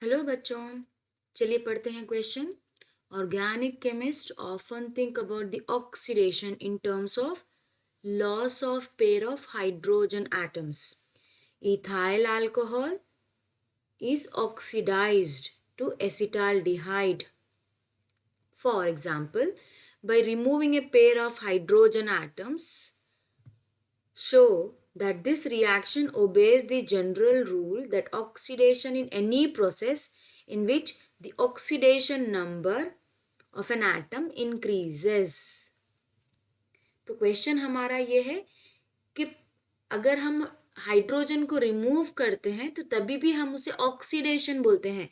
Hello बच्चों, चलिए पढ़ते हैं question. Organic chemist often think about the oxidation in terms of loss of pair of hydrogen atoms. Ethyl alcohol is oxidized to acetaldehyde. For example, by removing a pair of hydrogen atoms, show that this reaction obeys the general rule that oxidation in any process in which the oxidation number of an atom increases. तो question हमारा ये है कि अगर हम hydrogen को remove करते हैं तो तभी भी हम उसे ऑक्सीडेशन बोलते हैं,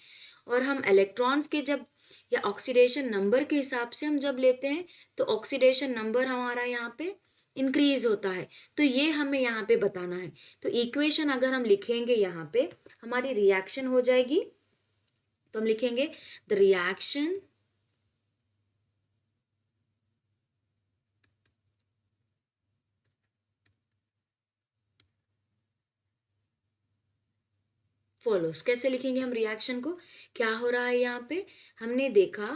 और हम इलेक्ट्रॉन्स के जब या ऑक्सीडेशन नंबर के हिसाब से हम जब लेते हैं तो ऑक्सीडेशन नंबर हमारा यहाँ पे इंक्रीज होता है. तो ये हमें यहाँ पे बताना है. तो इक्वेशन अगर हम लिखेंगे यहाँ पे हमारी रिएक्शन हो जाएगी. तो हम लिखेंगे द रिएक्शन फॉलोस. कैसे लिखेंगे हम रिएक्शन को? क्या हो रहा है यहाँ पे? हमने देखा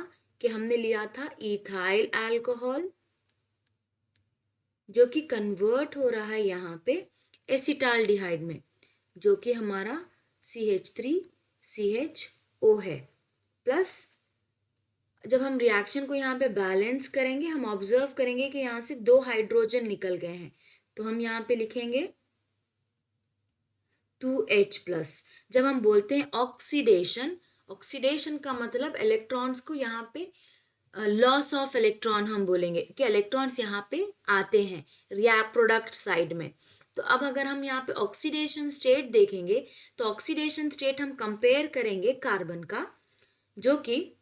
कि हमने लिया था इथाइल अल्कोहल जो कि कन्वर्ट हो रहा है यहाँ पे एसिटाल्डिहाइड में, जो कि हमारा CH3CHO है. प्लस जब हम रिएक्शन को यहाँ पे बैलेंस करेंगे हम ऑब्जर्व करेंगे कि यहाँ से 2 हाइड्रोजन निकल गए हैं. तो हम यहाँ पे लिखेंगे 2H+. जब हम बोलते हैं ऑक्सीडेशन, ऑक्सीडेशन का मतलब इलेक्ट्रॉन्स को यहाँ पे लॉस ऑफ इलेक्ट्रॉन हम बोलेंगे कि इलेक्ट्रॉन्स यहाँ पे आते हैं प्रोडक्ट साइड में. तो अब अगर हम यहाँ पे ऑक्सीडेशन स्टेट देखेंगे तो ऑक्सीडेशन स्टेट हम कंपेयर करेंगे कार्बन का, जो कि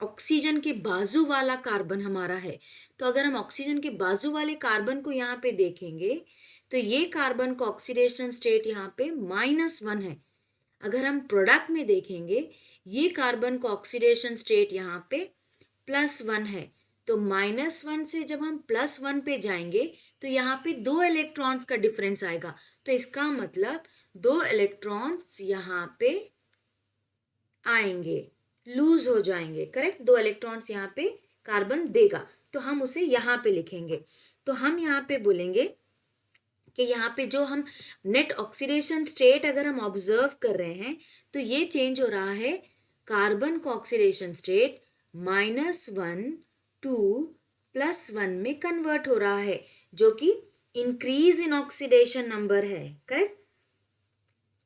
ऑक्सीजन के बाजू वाला कार्बन हमारा है. तो अगर हम ऑक्सीजन के बाजू वाले कार्बन को यहाँ पे देखेंगे तो ये कार्बन का ऑक्सीडेशन स्टेट यहाँ पे -1 है. अगर हम प्रोडक्ट में देखेंगे ये कार्बन का ऑक्सीडेशन स्टेट यहाँ पे +1 है. तो -1 से जब हम +1 पे जाएंगे तो यहाँ पे 2 इलेक्ट्रॉन्स का डिफरेंस आएगा. तो इसका मतलब 2 इलेक्ट्रॉन्स यहाँ पे आएंगे, लूज हो जाएंगे. करेक्ट, 2 इलेक्ट्रॉन्स यहाँ पे कार्बन देगा. तो हम उसे यहाँ पे लिखेंगे. तो हम यहाँ पे बोलेंगे कि यहाँ पे जो हम नेट ऑक्सीडेशन स्टेट अगर हम ऑब्जर्व कर रहे हैं तो ये चेंज हो रहा है. कार्बन का ऑक्सीडेशन स्टेट -1 टू +1 में कन्वर्ट हो रहा है, जो कि इंक्रीज इन ऑक्सीडेशन नंबर है. Correct,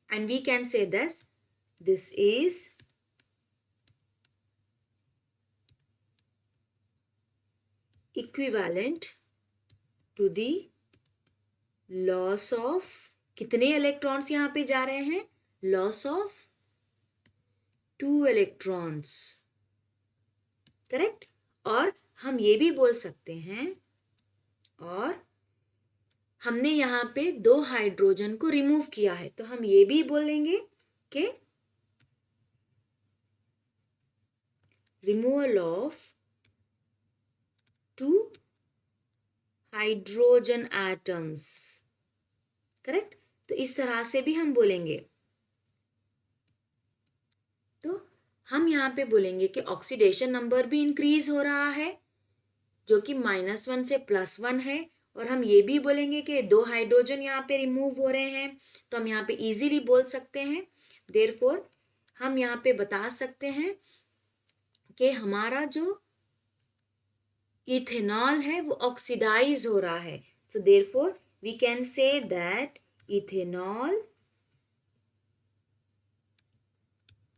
and we can say this is equivalent to the loss of, कितने इलेक्ट्रॉन्स यहाँ पे जा रहे हैं? Loss of 2 electrons. करेक्ट. और हम ये भी बोल सकते हैं, और हमने यहाँ पे 2 हाइड्रोजन को रिमूव किया है, तो हम ये भी बोलेंगे कि removal of 2 hydrogen atoms. Correct. तो इस तरह से भी हम बोलेंगे. तो हम यहाँ पे बोलेंगे कि ऑक्सीडेशन नंबर भी इंक्रीज हो रहा है, जो कि -1 से +1 है. और हम ये भी बोलेंगे कि 2 हाइड्रोजन यहाँ पे रिमूव हो रहे हैं. तो हम यहाँ पे इजीली बोल सकते हैं, देयरफॉर हम यहाँ पे बता सकते हैं कि हमारा जो इथेनॉल है वो ऑक्सीडाइज हो रहा है. So therefore we can say that ethanol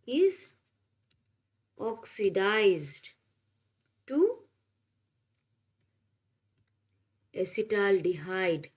is oxidized to acetaldehyde.